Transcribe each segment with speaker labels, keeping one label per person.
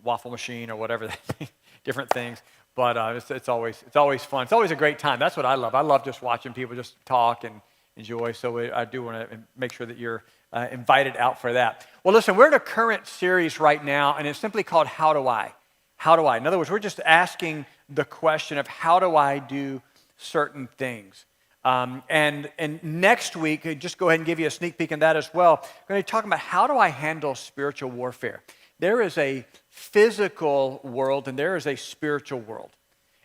Speaker 1: waffle machine or whatever, different things. But it's always fun. It's always a great time. That's what I love. I love just watching people just talk and enjoy. So I do want to make sure that you're invited out for that. Well, listen, we're in a current series right now, and it's simply called How Do I? How do I? In other words, we're just asking the question of how do I do certain things? And next week, just go ahead and give you a sneak peek in that as well. We're going to be talking about how do I handle spiritual warfare. There is a physical world and there is a spiritual world.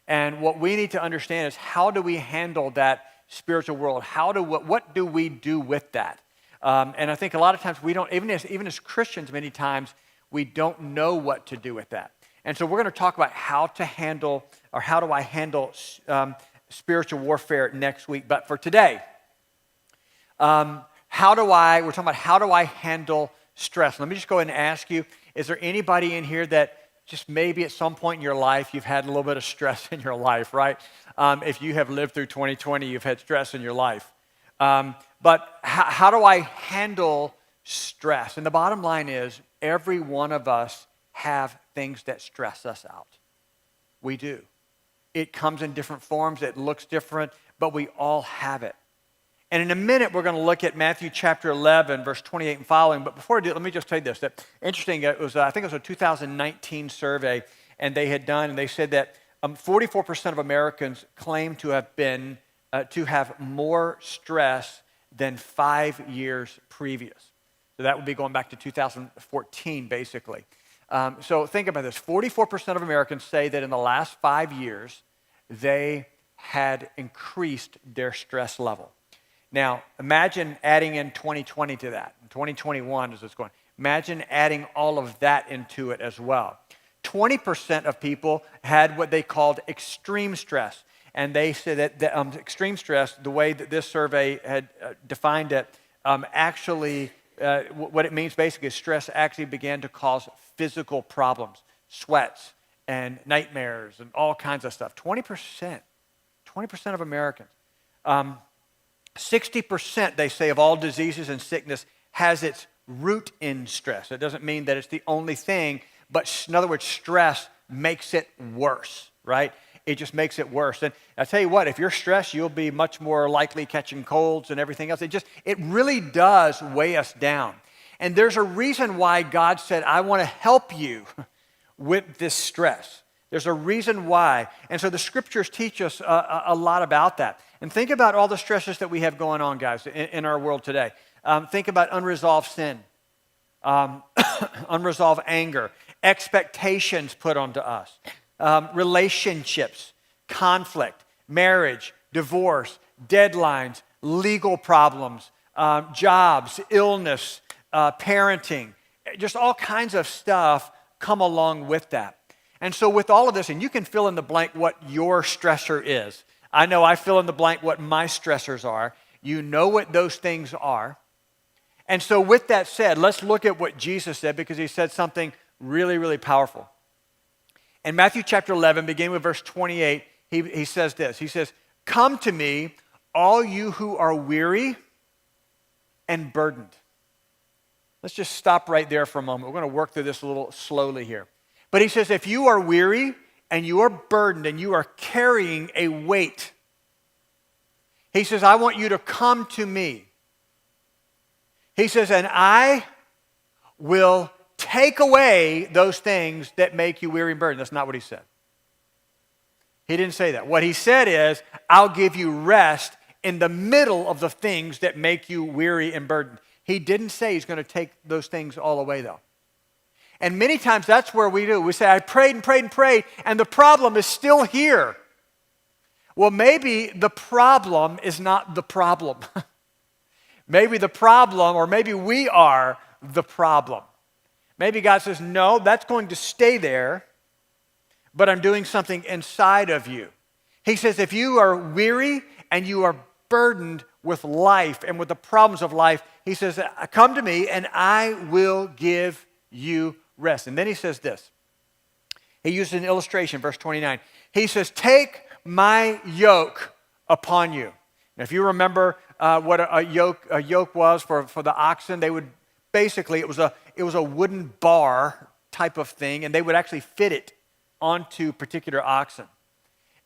Speaker 1: And what we need to understand is how do we handle that spiritual world? What do we do with that? And I think a lot of times we don't, even as Christians, many times we don't know what to do with that. And so we're going to talk about how to handle, or how do I handle spiritual warfare next week. But for today, we're talking about how do I handle stress. Let me just go ahead and ask you, is there anybody in here that just maybe at some point in your life you've had a little bit of stress in your life, right? If you have lived through 2020, you've had stress in your life. But how do I handle stress? And the bottom line is every one of us have things that stress us out. We do. It comes in different forms. It looks different, but we all have it. And in a minute, we're going to look at Matthew chapter 11, verse 28 and following. But before I do, let me just tell you this. That interesting, I think it was a 2019 survey, and they had done, and they said that 44% of Americans claim to have more stress than 5 years previous. So that would be going back to 2014, basically. So think about this. 44% of Americans say that in the last 5 years, they had increased their stress level. Now, imagine adding in 2020 to that. 2021 is what's going. Imagine adding all of that into it as well. 20% of people had what they called extreme stress. And they said that extreme stress, the way that this survey had defined it, what it means basically is stress actually began to cause physical problems, sweats and nightmares and all kinds of stuff. 20% of Americans. 60%, they say, of all diseases and sickness has its root in stress. It doesn't mean that it's the only thing, but in other words, stress makes it worse, right? It just makes it worse. And I tell you what, if you're stressed, you'll be much more likely catching colds and everything else. It really does weigh us down. And there's a reason why God said, I want to help you with this stress. There's a reason why. And so the scriptures teach us a lot about that. And think about all the stresses that we have going on, guys, in our world today. Think about unresolved sin, unresolved anger, expectations put onto us, relationships, conflict, marriage, divorce, deadlines, legal problems, jobs, illness, parenting, just all kinds of stuff come along with that. And so with all of this, and you can fill in the blank what your stressor is. I know I fill in the blank what my stressors are. You know what those things are. And so with that said, let's look at what Jesus said, because he said something really, really powerful. In Matthew chapter 11, beginning with verse 28, he says this. He says, "Come to me, all you who are weary and burdened." Let's just stop right there for a moment. We're going to work through this a little slowly here. But he says, if you are weary and you are burdened and you are carrying a weight, he says, I want you to come to me. He says, and I will take away those things that make you weary and burdened. That's not what he said. He didn't say that. What he said is, I'll give you rest in the middle of the things that make you weary and burdened. He didn't say he's going to take those things all away, though. And many times that's where we do. We say, I prayed and prayed and prayed, and the problem is still here. Well, maybe the problem is not the problem. Maybe the problem, or maybe we are the problem. Maybe God says, no, that's going to stay there, but I'm doing something inside of you. He says, if you are weary and you are burdened with life and with the problems of life, he says, come to me and I will give you rest. And then he says this. He uses an illustration, verse 29. He says, take my yoke upon you. Now, if you remember what a yoke was for the oxen, they would basically, it was a wooden bar type of thing, and they would actually fit it onto particular oxen.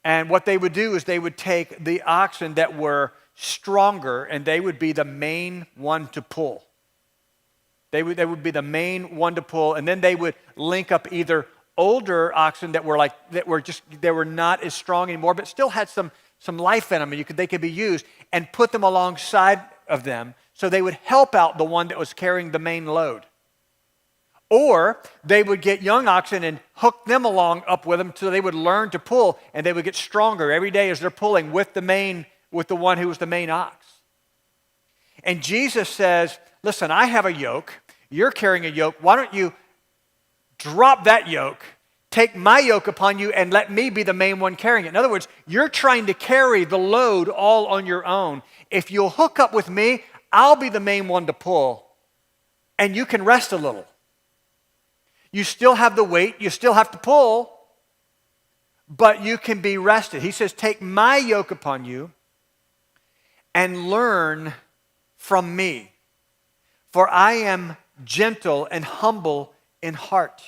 Speaker 1: And what they would do is they would take the oxen that were stronger, and they would be the main one to pull. They would be the main one to pull, and then they would link up either older oxen that were not as strong anymore, but still had some life in them, and they could be used, and put them alongside of them, so they would help out the one that was carrying the main load. Or they would get young oxen and hook them along up with them so they would learn to pull, and they would get stronger every day as they're pulling with the one who was the main ox. And Jesus says, listen, I have a yoke. You're carrying a yoke. Why don't you drop that yoke, take my yoke upon you, and let me be the main one carrying it? In other words, you're trying to carry the load all on your own. If you'll hook up with me, I'll be the main one to pull, and you can rest a little. You still have the weight, you still have to pull, but you can be rested. He says, take my yoke upon you and learn from me, for I am gentle and humble in heart.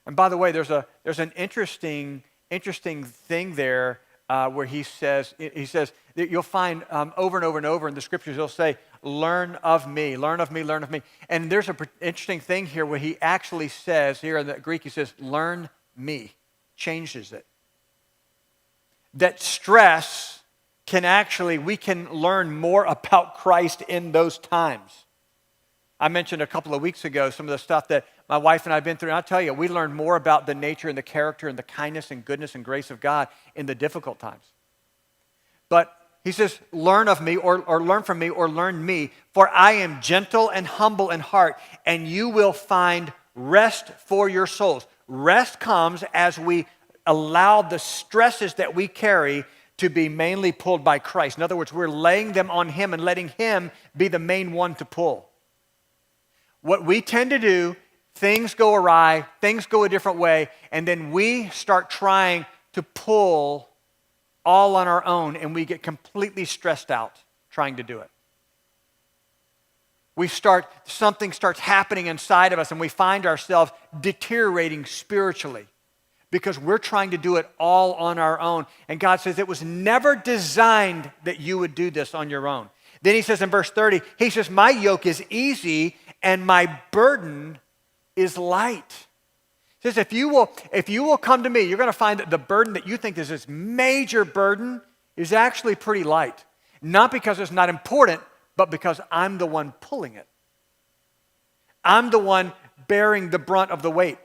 Speaker 1: And by the way, there's an interesting thing there where he says that you'll find over and over and over in the scriptures, he'll say, learn of me, learn of me, learn of me. And there's an interesting thing here where he actually says, here in the Greek, he says, learn me, changes it. That stress we can learn more about Christ in those times. I mentioned a couple of weeks ago some of the stuff that my wife and I have been through, and I'll tell you, we learned more about the nature and the character and the kindness and goodness and grace of God in the difficult times. But he says, learn of me, or learn from me, or learn me, for I am gentle and humble in heart, and you will find rest for your souls. Rest comes as we allow the stresses that we carry to be mainly pulled by Christ. In other words, we're laying them on him and letting him be the main one to pull. What we tend to do, things go awry, things go a different way, and then we start trying to pull all on our own, and we get completely stressed out trying to do it. Something starts happening inside of us, and we find ourselves deteriorating spiritually because we're trying to do it all on our own. And God says it was never designed that you would do this on your own. Then he says in verse 30, he says, my yoke is easy and my burden is light. He says, if you will come to me, you're going to find that the burden that you think is this major burden is actually pretty light. Not because it's not important, but because I'm the one pulling it. I'm the one bearing the brunt of the weight.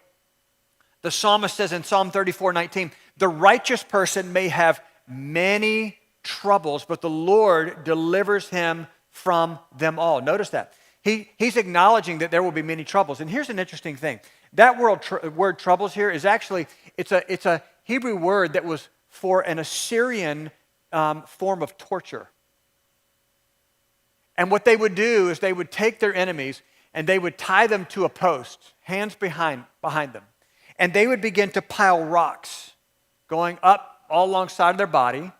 Speaker 1: The psalmist says in Psalm 34:19, the righteous person may have many troubles, but the Lord delivers him from them all. Notice that. He's acknowledging that there will be many troubles. And here's an interesting thing. That word troubles here is actually, it's a Hebrew word that was for an Assyrian form of torture. And what they would do is they would take their enemies and they would tie them to a post, hands behind them. And they would begin to pile rocks going up all alongside of their body.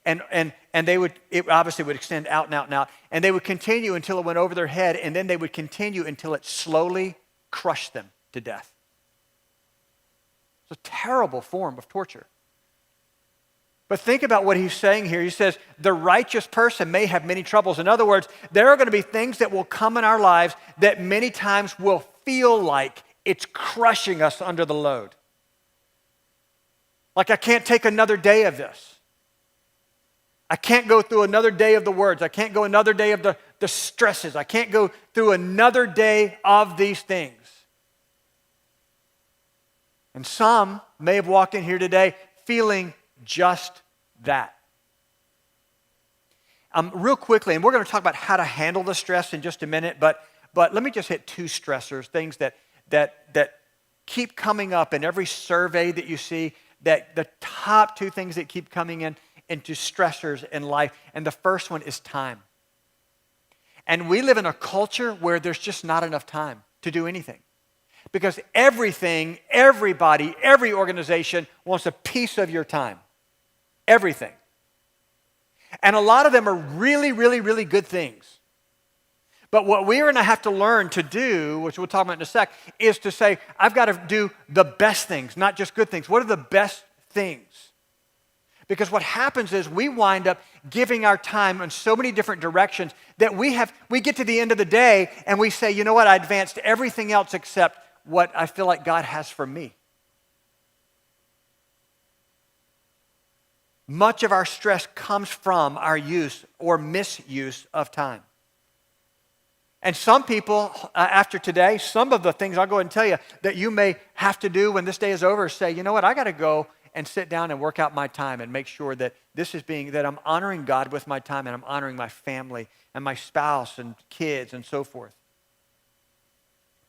Speaker 1: And it obviously would extend out and out and out. And they would continue until it went over their head, and then they would continue until it slowly crushed them to death. It's a terrible form of torture. But think about what he's saying here. He says, the righteous person may have many troubles. In other words, there are going to be things that will come in our lives that many times will feel like it's crushing us under the load. Like, I can't take another day of this. I can't go through another day of the words. I can't go another day of the stresses. I can't go through another day of these things. And some may have walked in here today feeling just that. Real quickly, and we're going to talk about how to handle the stress in just a minute, but let me just hit two stressors, things that keep coming up in every survey that you see, that the top two things that keep coming into stressors in life, and the first one is time. And we live in a culture where there's just not enough time to do anything. Because everything, everybody, every organization wants a piece of your time. Everything. And a lot of them are really, really, really good things. But what we're going to have to learn to do, which we'll talk about in a sec, is to say, I've got to do the best things, not just good things. What are the best things? Because what happens is we wind up giving our time in so many different directions that we get to the end of the day and we say, you know what, I advanced everything else except what I feel like God has for me. Much of our stress comes from our use or misuse of time. And some people, after today, some of the things I'll go ahead and tell you that you may have to do when this day is over is say, you know what, I got to go and sit down and work out my time and make sure that that I'm honoring God with my time and I'm honoring my family and my spouse and kids and so forth.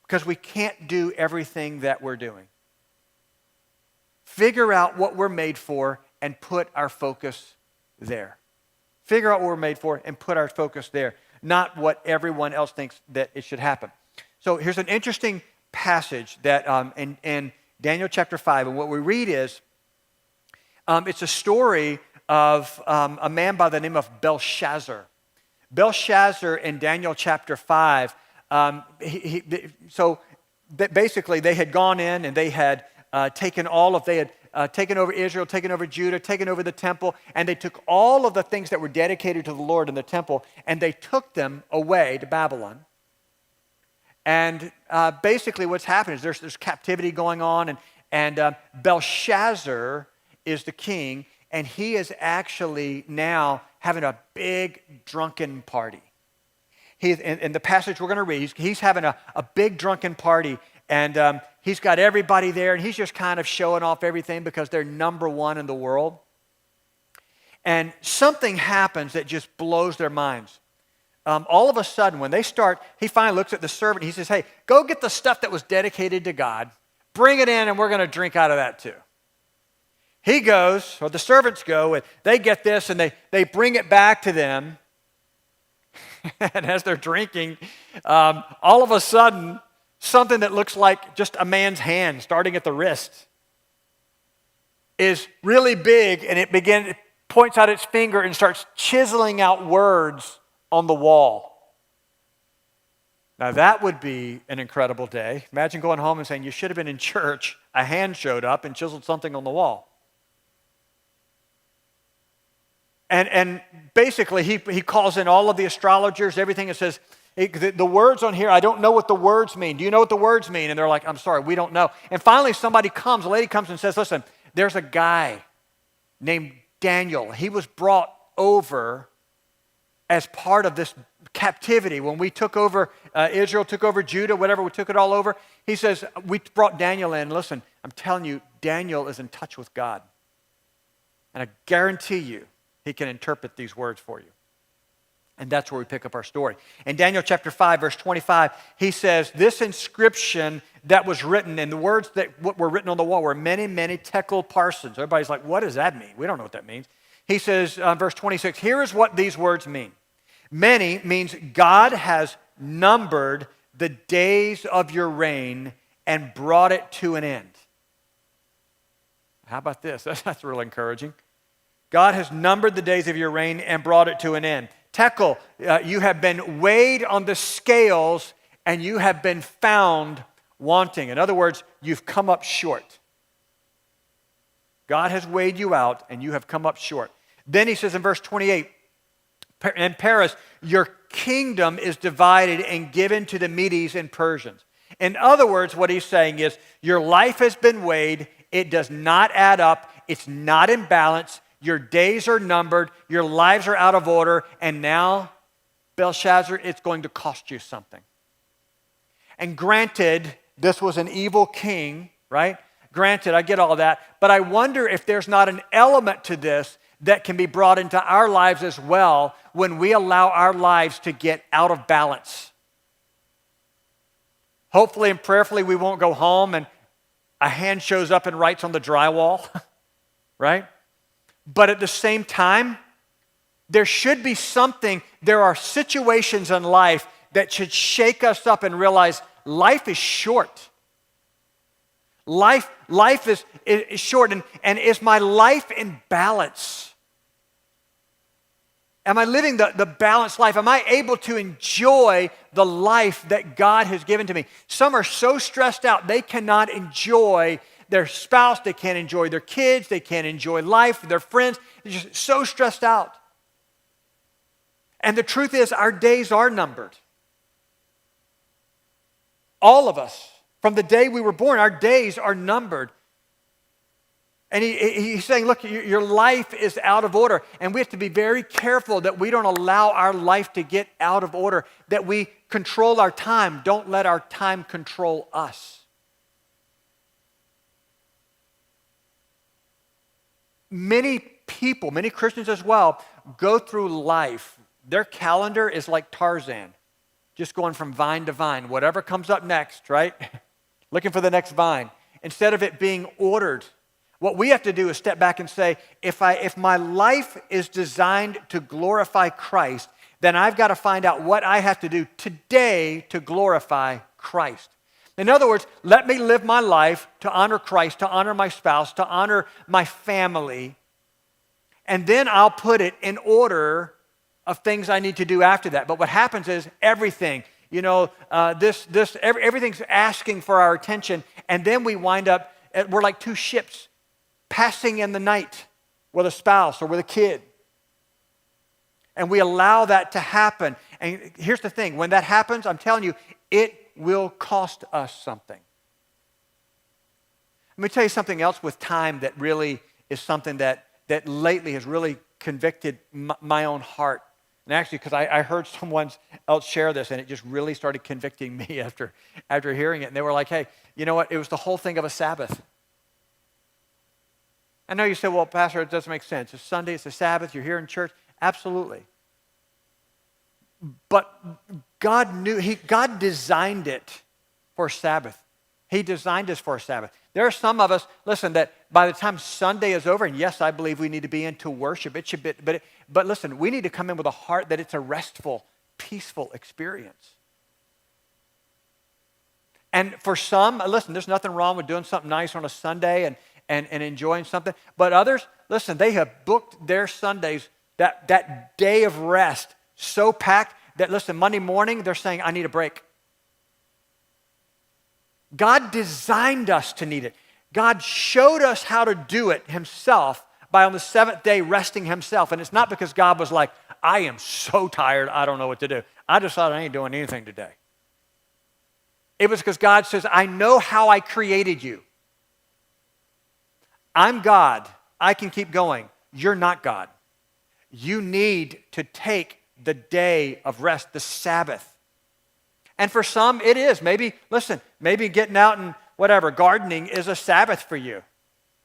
Speaker 1: Because we can't do everything that we're doing. Figure out what we're made for and put our focus there. Figure out what we're made for and put our focus there, not what everyone else thinks that it should happen. So here's an interesting passage that in Daniel chapter 5, and what we read is, it's a story of a man by the name of Belshazzar. Belshazzar in Daniel chapter 5, basically they had gone in and they had taken over Israel, taken over Judah, taken over the temple, and they took all of the things that were dedicated to the Lord in the temple, and they took them away to Babylon. And basically what's happened is there's captivity going on, and Belshazzar is the king, and he is actually now having a big drunken party. In the passage we're going to read, he's having a big drunken party, and he's got everybody there, and he's just kind of showing off everything because they're number one in the world. And something happens that just blows their minds. All of a sudden, when they start, he finally looks at the servant, he says, hey, go get the stuff that was dedicated to God, bring it in, and we're going to drink out of that too. He goes, or the servants go, and they get this, and they bring it back to them. And as they're drinking, all of a sudden, something that looks like just a man's hand starting at the wrist is really big, and it points out its finger and starts chiseling out words on the wall. Now that would be an incredible day. Imagine going home and saying, you should have been in church. A hand showed up and chiseled something on the wall. And basically, he calls in all of the astrologers, everything, and says, the words on here, I don't know what the words mean. Do you know what the words mean? And they're like, I'm sorry, we don't know. And finally, a lady comes and says, listen, there's a guy named Daniel. He was brought over as part of this captivity. When we took over Israel, took over Judah, whatever, we took it all over. He says, we brought Daniel in. Listen, I'm telling you, Daniel is in touch with God. And I guarantee you, he can interpret these words for you. And that's where we pick up our story. In Daniel chapter 5, verse 25, he says, this inscription that was written, and the words that were written on the wall were many, many tekel parsons. Everybody's like, what does that mean? We don't know what that means. He says, verse 26, here is what these words mean. Many means God has numbered the days of your reign and brought it to an end. How about this? That's real encouraging. God has numbered the days of your reign and brought it to an end. Tekel, you have been weighed on the scales and you have been found wanting. In other words, you've come up short. God has weighed you out and you have come up short. Then he says in verse 28, in Paris, your kingdom is divided and given to the Medes and Persians. In other words, what he's saying is, your life has been weighed, it does not add up, it's not in balance, your days are numbered, your lives are out of order, and now, Belshazzar, it's going to cost you something. And granted, this was an evil king, right? Granted, I get all that, but I wonder if there's not an element to this that can be brought into our lives as well when we allow our lives to get out of balance. Hopefully and prayerfully we won't go home and a hand shows up and writes on the drywall, right? But at the same time, there should be something, there are situations in life that should shake us up and realize life is short. Life is short, and is my life in balance? Am I living the balanced life? Am I able to enjoy the life that God has given to me? Some are so stressed out, they cannot enjoy their spouse, they can't enjoy their kids, they can't enjoy life, their friends. They're just so stressed out. And the truth is, our days are numbered. All of us, from the day we were born, our days are numbered. And he's saying, look, your life is out of order. And we have to be very careful that we don't allow our life to get out of order, that we control our time. Don't let our time control us. Many people, many Christians as well, go through life. Their calendar is like Tarzan, just going from vine to vine. Whatever comes up next, right? Looking for the next vine. Instead of it being ordered. What we have to do is step back and say, if my life is designed to glorify Christ, then I've got to find out what I have to do today to glorify Christ. In other words, let me live my life to honor Christ, to honor my spouse, to honor my family, and then I'll put it in order of things I need to do after that. But what happens is everything, everything's asking for our attention, and then we wind up, we're like two ships passing in the night with a spouse or with a kid. And we allow that to happen. And here's the thing, when that happens, I'm telling you, it will cost us something. Let me tell you something else with time that really is something that lately has really convicted my own heart. And actually, because I heard someone else share this, and it just really started convicting me after hearing it. And they were like, hey, you know what? It was the whole thing of a Sabbath. I know you said, well, Pastor, it doesn't make sense. It's Sunday, it's a Sabbath, you're here in church. Absolutely. But God designed it for Sabbath. He designed us for a Sabbath. There are some of us, listen, that by the time Sunday is over, and yes, I believe we need to be into worship, it should be, but listen, we need to come in with a heart that it's a restful, peaceful experience. And for some, listen, there's nothing wrong with doing something nice on a Sunday and enjoying something. But others, listen, they have booked their Sundays, that day of rest, so packed that, listen, Monday morning, they're saying, I need a break. God designed us to need it. God showed us how to do it himself by on the seventh day resting himself. And it's not because God was like, I am so tired, I don't know what to do. I decided I ain't doing anything today. It was because God says, I know how I created you. I'm God. I can keep going. You're not God. You need to take the day of rest, the Sabbath. And for some, it is. Maybe getting out and whatever, gardening is a Sabbath for you.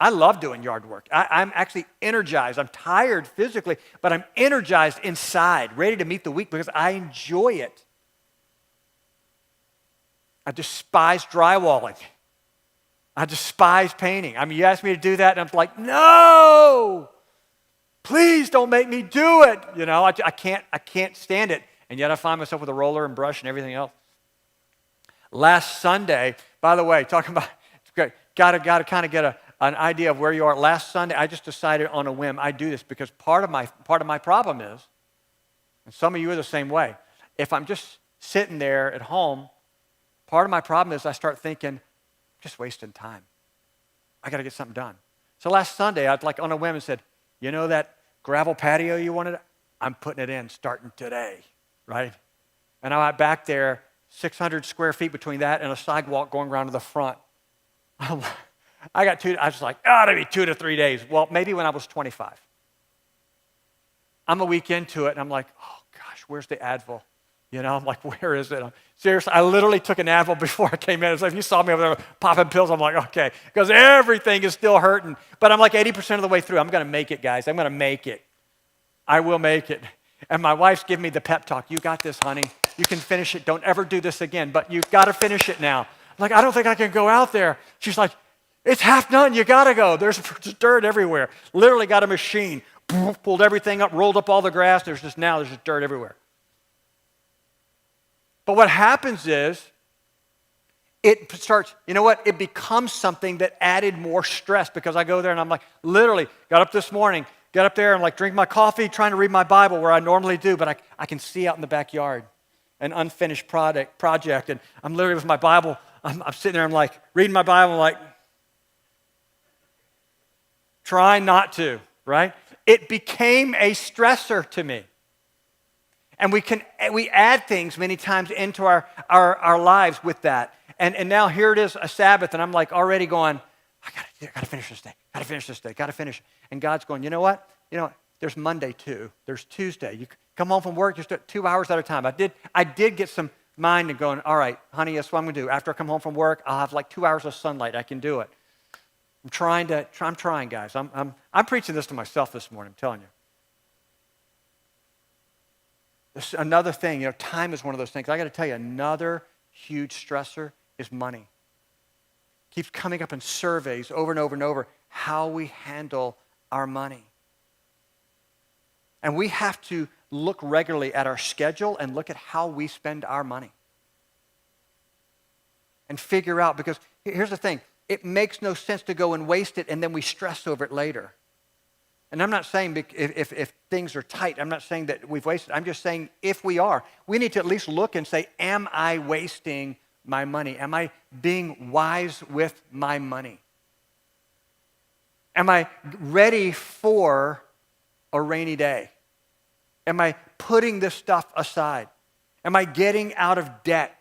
Speaker 1: I love doing yard work. I'm actually energized. I'm tired physically, but I'm energized inside, ready to meet the week because I enjoy it. I despise drywalling. I despise painting. I mean, you ask me to do that, and I'm like, no, please don't make me do it. You know, I can't stand it. And yet I find myself with a roller and brush and everything else. Last Sunday, by the way, talking about, got to kind of get an idea of where you are. Last Sunday, I just decided on a whim, I do this because part of my problem is, and some of you are the same way, if I'm just sitting there at home, part of my problem is I start thinking, just wasting time. I got to get something done. So last Sunday, I'd like on a whim and said, you know that gravel patio you wanted? I'm putting it in starting today, right? And I went back there, 600 square feet between that and a sidewalk going around to the front. I was like, it'll be 2 to 3 days. Well, maybe when I was 25. I'm a week into it, and I'm like, oh gosh, where's the Advil? You know, I'm like, where is it? Seriously, I literally took an Advil before I came in. It's like, if you saw me over there popping pills, I'm like, okay, because everything is still hurting. But I'm like 80% of the way through. I'm going to make it, guys. I'm going to make it. I will make it. And my wife's giving me the pep talk. You got this, honey. You can finish it. Don't ever do this again, but you've got to finish it now. I'm like, I don't think I can go out there. She's like, it's half done. You got to go. There's dirt everywhere. Literally got a machine. Pulled everything up, rolled up all the grass. There's just dirt everywhere. But what happens is, it starts, you know what? It becomes something that added more stress because I go there and I'm like, literally, got up this morning, get up there and like drink my coffee, trying to read my Bible where I normally do, but I can see out in the backyard an unfinished project, and I'm literally with my Bible. I'm sitting there, I'm like reading my Bible, like trying not to, right? It became a stressor to me. And we add things many times into our lives with that. And now here it is, a Sabbath, and I'm like already going, I gotta finish this day, gotta finish. And God's going, you know what? There's Monday too. There's Tuesday. You come home from work, just 2 hours at a time. I did get some mind and going, all right, honey, that's what I'm gonna do. After I come home from work, I'll have like 2 hours of sunlight. I can do it. I'm trying, guys. I'm preaching this to myself this morning, I'm telling you. This, another thing, time is one of those things. I got to tell you, another huge stressor is money. Keeps coming up in surveys over and over and over, how we handle our money. And we have to look regularly at our schedule and look at how we spend our money. And figure out, because here's the thing, it makes no sense to go and waste it and then we stress over it later. And I'm not saying if things are tight, I'm not saying that we've wasted. I'm just saying if we are, we need to at least look and say, am I wasting my money? Am I being wise with my money? Am I ready for a rainy day? Am I putting this stuff aside? Am I getting out of debt?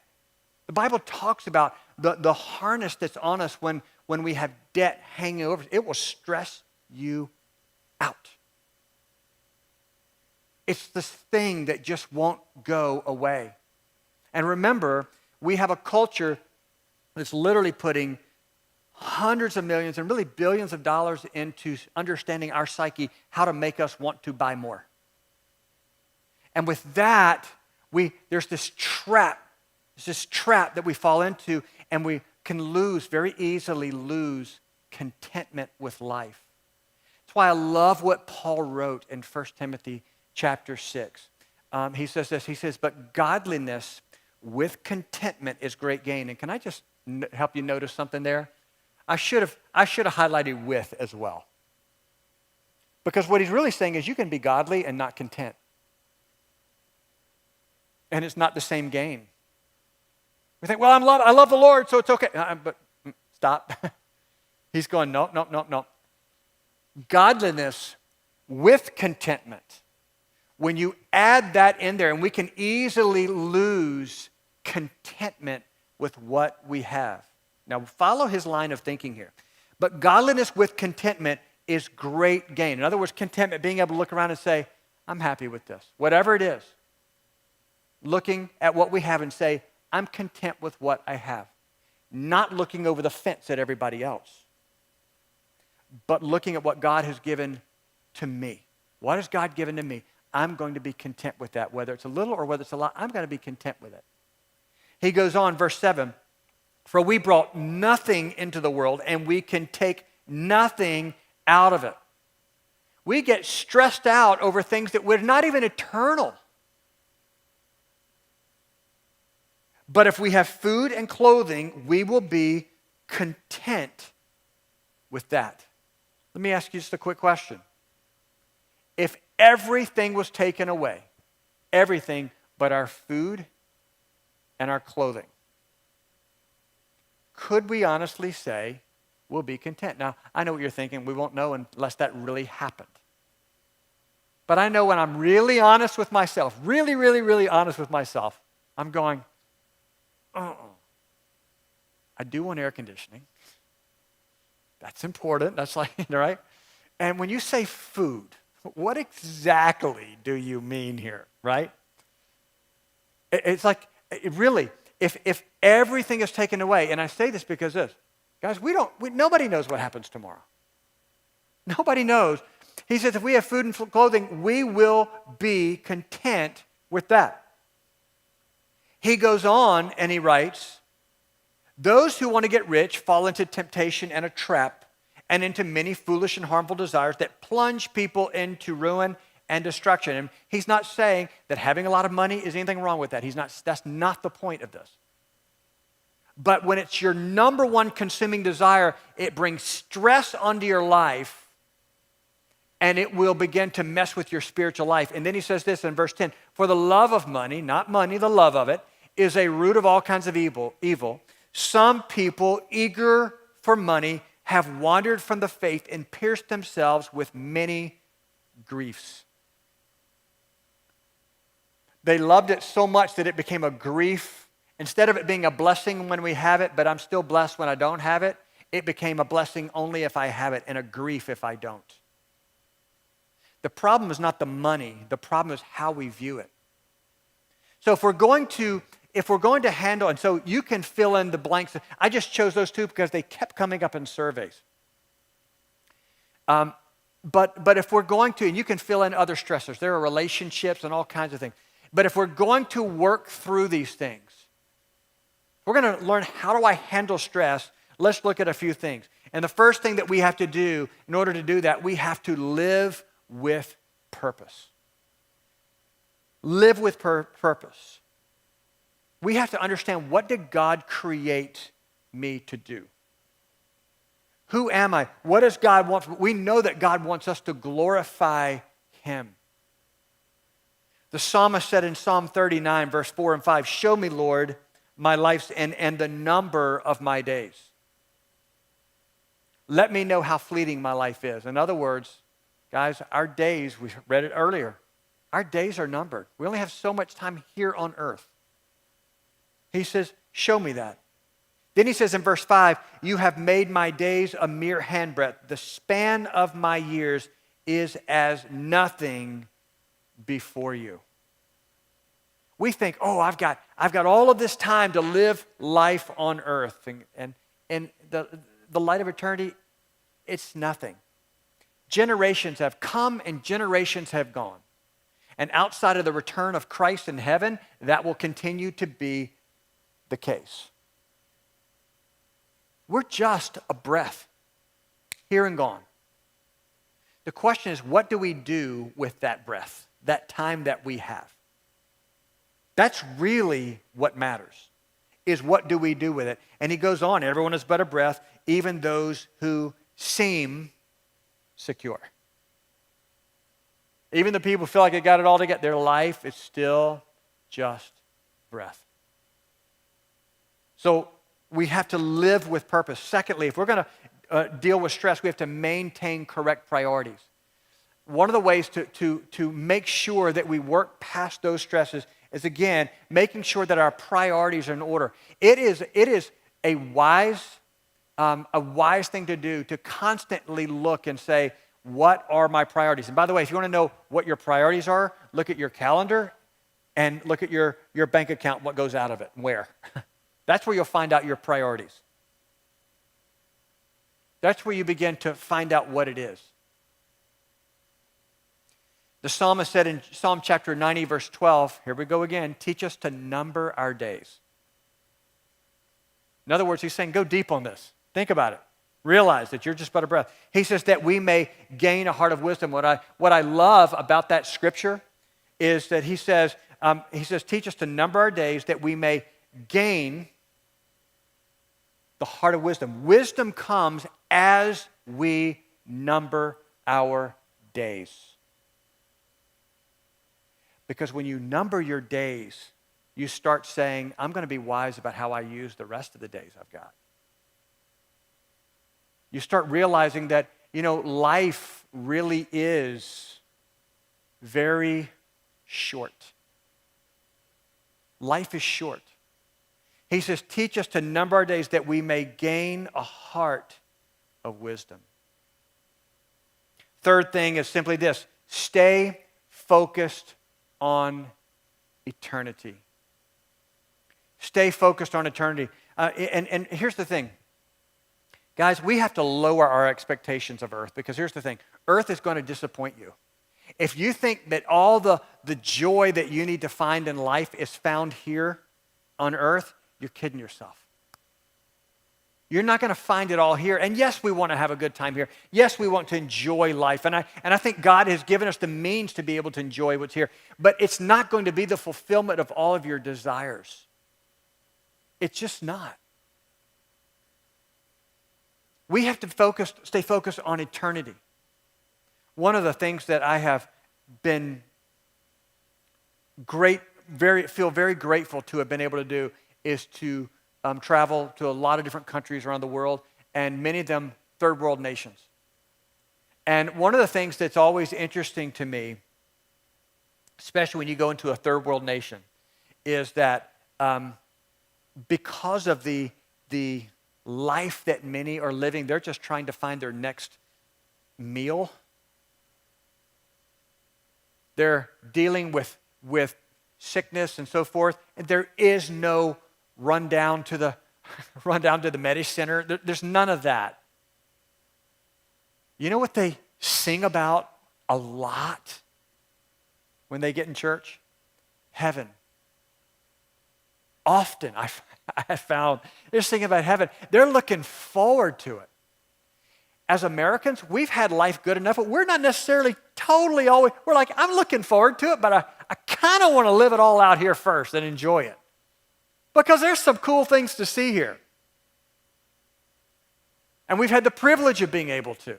Speaker 1: The Bible talks about the harness that's on us when we have debt hanging over us. It will stress you out. It's this thing that just won't go away. And remember, we have a culture that's literally putting hundreds of millions and really billions of dollars into understanding our psyche, how to make us want to buy more. And with that, there's this trap that we fall into, and we can very easily lose contentment with life. That's why I love what Paul wrote in 1 Timothy chapter 6. He says this, he says, but godliness with contentment is great gain. And can I just help you notice something there? I should have highlighted with as well. Because what he's really saying is you can be godly and not content. And it's not the same gain. We think, well, I love the Lord, so it's okay. But stop. He's going, no. Godliness with contentment. When you add that in there, and we can easily lose contentment with what we have. Now, follow his line of thinking here. But godliness with contentment is great gain. In other words, contentment, being able to look around and say, I'm happy with this. Whatever it is. Looking at what we have and say, I'm content with what I have. Not looking over the fence at everybody else, but looking at what God has given to me. What has God given to me? I'm going to be content with that. Whether it's a little or whether it's a lot, I'm going to be content with it. He goes on, verse 7, for we brought nothing into the world, and we can take nothing out of it. We get stressed out over things that were not even eternal. But if we have food and clothing, we will be content with that. Let me ask you just a quick question. If everything was taken away, everything but our food and our clothing, could we honestly say we'll be content? Now, I know what you're thinking. We won't know unless that really happened. But I know when I'm really honest with myself, really, really, really honest with myself, I'm going, I do want air conditioning. That's important. That's like, right? And when you say food, what exactly do you mean here, right? It's like, really, if everything is taken away, and I say this because this, guys, nobody knows what happens tomorrow. Nobody knows. He says if we have food and clothing, we will be content with that. He goes on and he writes, those who want to get rich fall into temptation and a trap and into many foolish and harmful desires that plunge people into ruin and destruction. And he's not saying that having a lot of money is anything wrong with that. That's not the point of this. But when it's your number one consuming desire, it brings stress onto your life and it will begin to mess with your spiritual life. And then he says this in verse 10, for the love of money, not money, the love of it, is a root of all kinds of evil. Some people eager for money have wandered from the faith and pierced themselves with many griefs. They loved it so much that it became a grief. Instead of it being a blessing when we have it, but I'm still blessed when I don't have it, it became a blessing only if I have it and a grief if I don't. The problem is not the money. The problem is how we view it. So if we're going to handle, and so you can fill in the blanks. I just chose those two because they kept coming up in surveys. But if we're going to, and you can fill in other stressors. There are relationships and all kinds of things. But if we're going to work through these things, we're going to learn how do I handle stress. Let's look at a few things. And the first thing that we have to do in order to do that, we have to live with purpose. Live with purpose. We have to understand, what did God create me to do? Who am I? What does God want? We know that God wants us to glorify Him. The psalmist said in Psalm 39, verse 4 and 5, show me, Lord, my life's end and the number of my days. Let me know how fleeting my life is. In other words, guys, our days, we read it earlier, our days are numbered. We only have so much time here on earth. He says, show me that. Then he says in verse 5, you have made my days a mere handbreadth. The span of my years is as nothing before you. We think, oh, I've got all of this time to live life on earth. And the light of eternity, it's nothing. Generations have come and generations have gone. And outside of the return of Christ in heaven, that will continue to be the case. We're just a breath, here and gone. The question is, what do we do with that breath, that time that we have? That's really what matters, is what do we do with it? And he goes on, everyone is but a breath, even those who seem secure. Even the people who feel like they got it all together, their life is still just breath. So we have to live with purpose. Secondly, if we're going to deal with stress, we have to maintain correct priorities. One of the ways to make sure that we work past those stresses is, again, making sure that our priorities are in order. It is a wise thing to do, to constantly look and say, what are my priorities? And by the way, if you want to know what your priorities are, look at your calendar and look at your bank account, what goes out of it and where. That's where you'll find out your priorities. That's where you begin to find out what it is. The psalmist said in Psalm chapter 90, verse 12, here we go again, teach us to number our days. In other words, he's saying, go deep on this. Think about it. Realize that you're just but a breath. He says that we may gain a heart of wisdom. What I love about that scripture is that he says, teach us to number our days that we may gain the heart of wisdom. Wisdom comes as we number our days. Because when you number your days, you start saying, I'm going to be wise about how I use the rest of the days I've got. You start realizing that, life really is very short. Life is short. He says, teach us to number our days that we may gain a heart of wisdom. Third thing is simply this: stay focused on eternity. Stay focused on eternity. And here's the thing. Guys, we have to lower our expectations of earth, because here's the thing. Earth is going to disappoint you. If you think that all the joy that you need to find in life is found here on earth, you're kidding yourself. You're not going to find it all here. And yes, we want to have a good time here. Yes, we want to enjoy life. And I think God has given us the means to be able to enjoy what's here. But it's not going to be the fulfillment of all of your desires. It's just not. We have to stay focused on eternity. one of the things that I have been feel very grateful to have been able to do is to travel to a lot of different countries around the world, and many of them third world nations. And one of the things that's always interesting to me, especially when you go into a third world nation, is that because of the life that many are living, they're just trying to find their next meal. They're dealing with sickness and so forth, and there is no run down to the Medici Center. There's none of that. You know what they sing about a lot when they get in church? Heaven. Often I found they're singing about heaven. They're looking forward to it. As Americans, we've had life good enough, but we're not necessarily totally always, we're like, I'm looking forward to it, but I kind of want to live it all out here first and enjoy it. Because there's some cool things to see here. And we've had the privilege of being able to.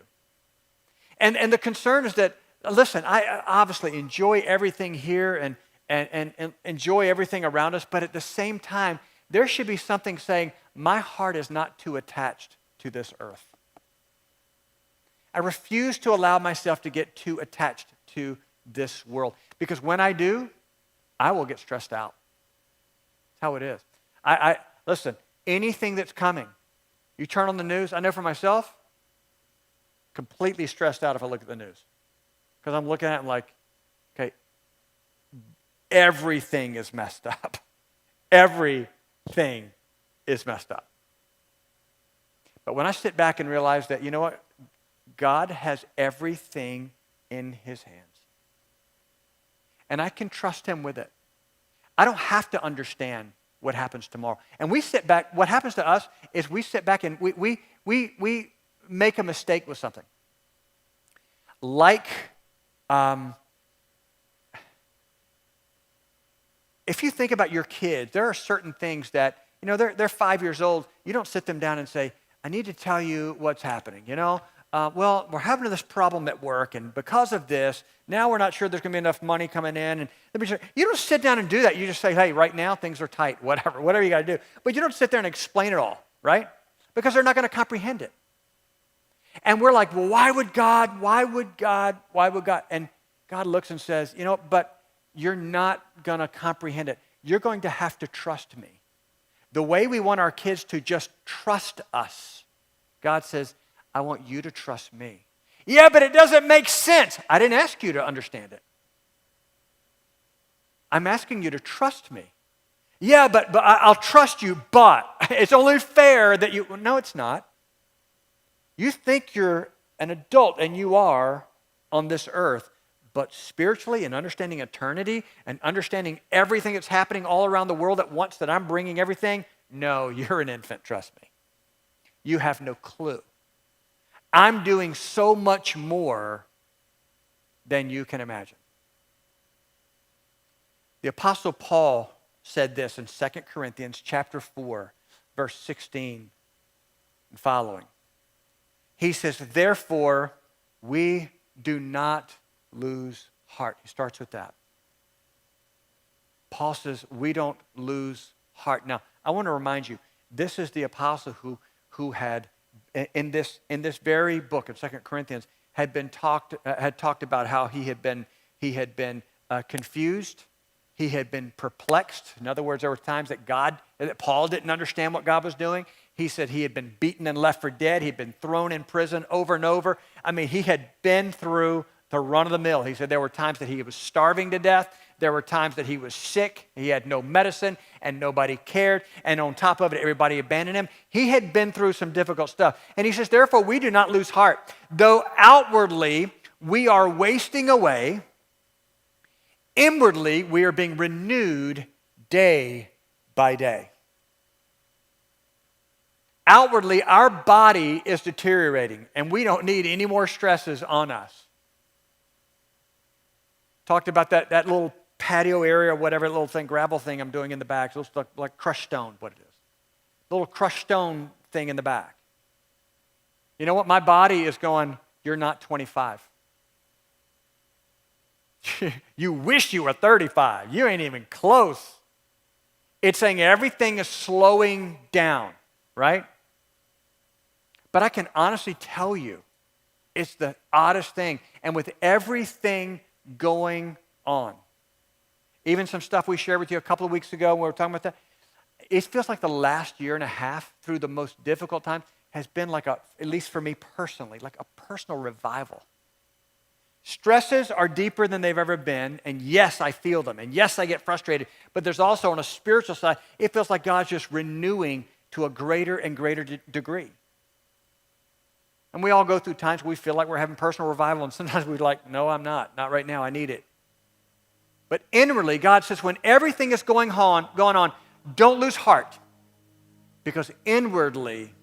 Speaker 1: And the concern is that, listen, I obviously enjoy everything here and enjoy everything around us, but at the same time, there should be something saying, my heart is not too attached to this earth. I refuse to allow myself to get too attached to this world, because when I do, I will get stressed out. That's how it is. Listen, anything that's coming, you turn on the news, I know for myself, completely stressed out if I look at the news. Because I'm looking at it and like, okay, everything is messed up. Everything is messed up. But when I sit back and realize that, you know what? God has everything in his hands. And I can trust him with it. I don't have to understand what happens tomorrow. And we sit back, what happens to us is we sit back and we make a mistake with something. Like, if you think about your kids, there are certain things that, you know, they're 5 years old. You don't sit them down and say, I need to tell you what's happening, you know? Well, we're having this problem at work, and because of this, now we're not sure there's going to be enough money coming in. And you don't sit down and do that. You just say, hey, right now things are tight, whatever you got to do. But you don't sit there and explain it all, right? Because they're not going to comprehend it. And we're like, well, why would God? And God looks and says, you know, but you're not going to comprehend it. You're going to have to trust me. The way we want our kids to just trust us, God says, I want you to trust me. Yeah, but it doesn't make sense. I didn't ask you to understand it. I'm asking you to trust me. Yeah, but I'll trust you, but it's only fair that you... No, it's not. You think you're an adult, and you are on this earth, but spiritually and understanding eternity and understanding everything that's happening all around the world at once, that I'm bringing everything, no, you're an infant, trust me. You have no clue. I'm doing so much more than you can imagine. The Apostle Paul said this in 2 Corinthians chapter 4, verse 16 and following. He says, therefore, we do not lose heart. He starts with that. Paul says, we don't lose heart. Now, I want to remind you, this is the apostle who had, in this very book of 2 Corinthians, had talked about how he had been confused. He had been perplexed. In other words, there were times that Paul didn't understand what God was doing. He said he had been beaten and left for dead. He'd been thrown in prison over and over. I mean, he had been through the run of the mill. He said there were times that he was starving to death. There were times that he was sick. He had no medicine and nobody cared. And on top of it, everybody abandoned him. He had been through some difficult stuff. And he says, therefore, we do not lose heart. Though outwardly we are wasting away, inwardly we are being renewed day by day. Outwardly, our body is deteriorating, and we don't need any more stresses on us. Talked about that little patio area, whatever little thing, gravel thing I'm doing in the back. It looks like crushed stone, what it is. Little crushed stone thing in the back. You know what? My body is going, you're not 25. You wish you were 35. You ain't even close. It's saying everything is slowing down, right? But I can honestly tell you, it's the oddest thing. And with everything going on, even some stuff we shared with you a couple of weeks ago when we were talking about that, it feels like the last year and a half through the most difficult time has been like at least for me personally, like a personal revival. Stresses are deeper than they've ever been, and yes, I feel them, and yes, I get frustrated, but there's also on a spiritual side, it feels like God's just renewing to a greater and greater degree. And we all go through times where we feel like we're having personal revival, and sometimes we're like, no, I'm not right now, I need it. But inwardly, God says, when everything is going on, don't lose heart, because inwardly,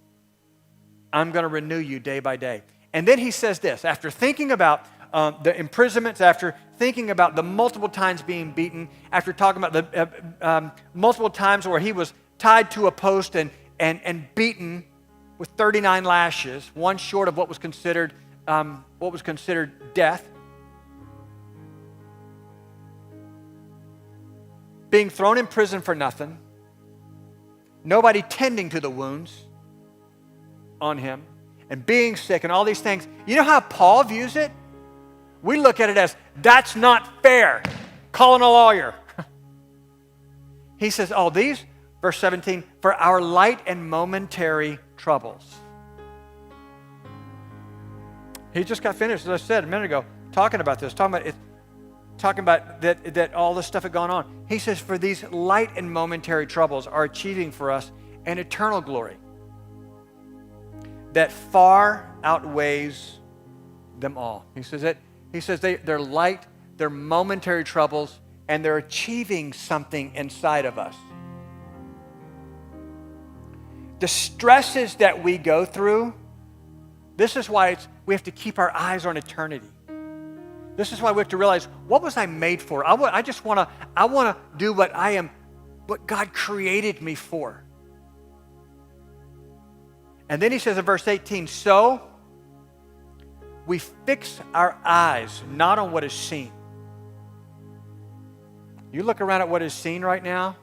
Speaker 1: I'm going to renew you day by day. And then he says this, after thinking about the imprisonments, after thinking about the multiple times being beaten, after talking about the multiple times where he was tied to a post and beaten with 39 lashes, one short of what was considered death, being thrown in prison for nothing, nobody tending to the wounds on him, and being sick and all these things. You know how Paul views it? We look at it as, that's not fair. Calling a lawyer. He says, these, verse 17, for our light and momentary troubles. He just got finished, as I said a minute ago, talking about this, talking about that all this stuff had gone on. He says, for these light and momentary troubles are achieving for us an eternal glory that far outweighs them all. He says they're light, they're momentary troubles, and they're achieving something inside of us. The stresses that we go through, this is why we have to keep our eyes on eternity. This is why we have to realize, what was I made for? I want to do what God created me for. And then he says in verse 18, so we fix our eyes not on what is seen. You look around at what is seen right now,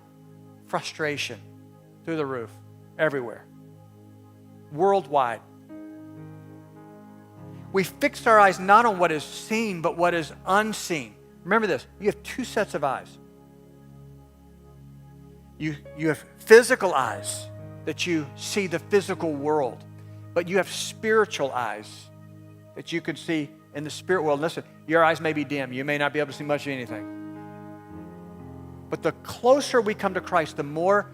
Speaker 1: frustration through the roof, everywhere, worldwide. We fix our eyes not on what is seen, but what is unseen. Remember this, you have two sets of eyes. You have physical eyes that you see the physical world, but you have spiritual eyes that you can see in the spirit world. Listen, your eyes may be dim. You may not be able to see much of anything. But the closer we come to Christ, the more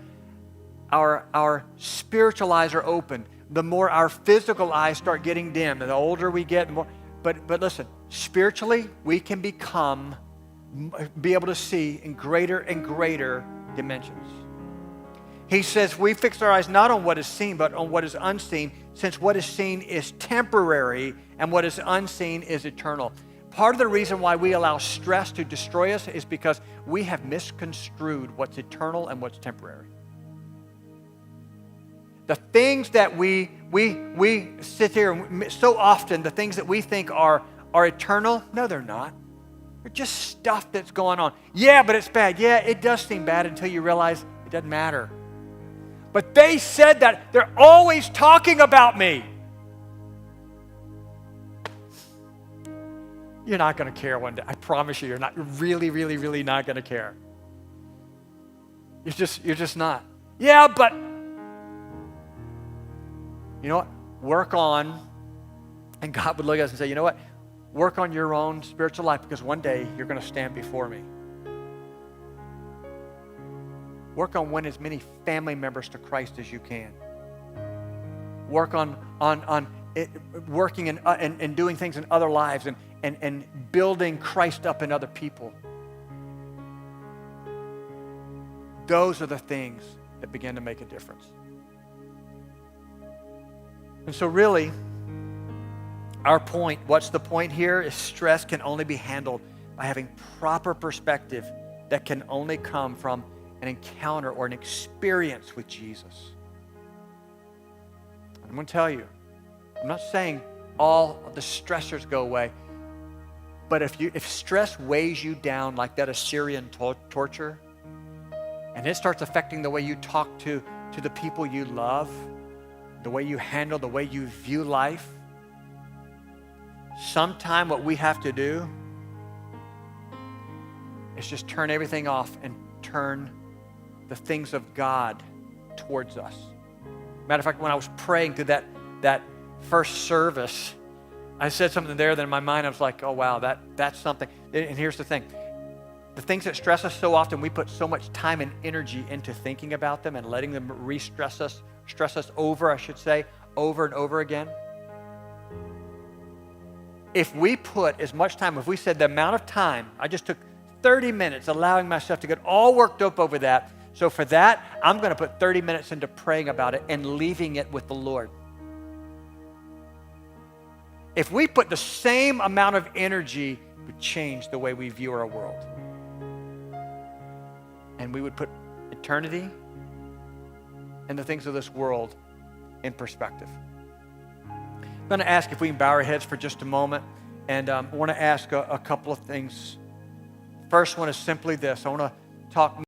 Speaker 1: our spiritual eyes are open, the more our physical eyes start getting dim. And the older we get, the more. But listen, spiritually, we can be able to see in greater and greater dimensions. He says we fix our eyes not on what is seen, but on what is unseen, since what is seen is temporary and what is unseen is eternal. Part of the reason why we allow stress to destroy us is because we have misconstrued what's eternal and what's temporary. The things that we sit here and so often, the things that we think are eternal, no, they're not. They're just stuff that's going on. Yeah, but it's bad. Yeah, it does seem bad until you realize it doesn't matter. But they said that they're always talking about me. You're not going to care one day. I promise you, you're not really, really, really not going to care. You're just not. Yeah, but you know what? Work on, and God would look at us and say, you know what? Work on your own spiritual life, because one day you're going to stand before me. Work on winning as many family members to Christ as you can. Work on working and doing things in other lives and building Christ up in other people. Those are the things that begin to make a difference. And so really, our point, what's the point here, is stress can only be handled by having proper perspective that can only come from an encounter or an experience with Jesus. I'm going to tell you, I'm not saying all of the stressors go away, But if stress weighs you down like that Assyrian torture, and it starts affecting the way you talk to the people you love, the way you handle, the way you view life, sometime what we have to do is just turn everything off and turn the things of God towards us. Matter of fact, when I was praying through that first service, I said something there that in my mind I was like, oh wow, that's something. And here's the thing. The things that stress us so often, we put so much time and energy into thinking about them and letting them stress us over, I should say, over and over again. If we put as much time, if we said the amount of time, I just took 30 minutes allowing myself to get all worked up over that. So for that, I'm going to put 30 minutes into praying about it and leaving it with the Lord. If we put the same amount of energy, it would change the way we view our world. And we would put eternity and the things of this world in perspective. I'm going to ask if we can bow our heads for just a moment. And I want to ask a couple of things. First one is simply this. I want to talk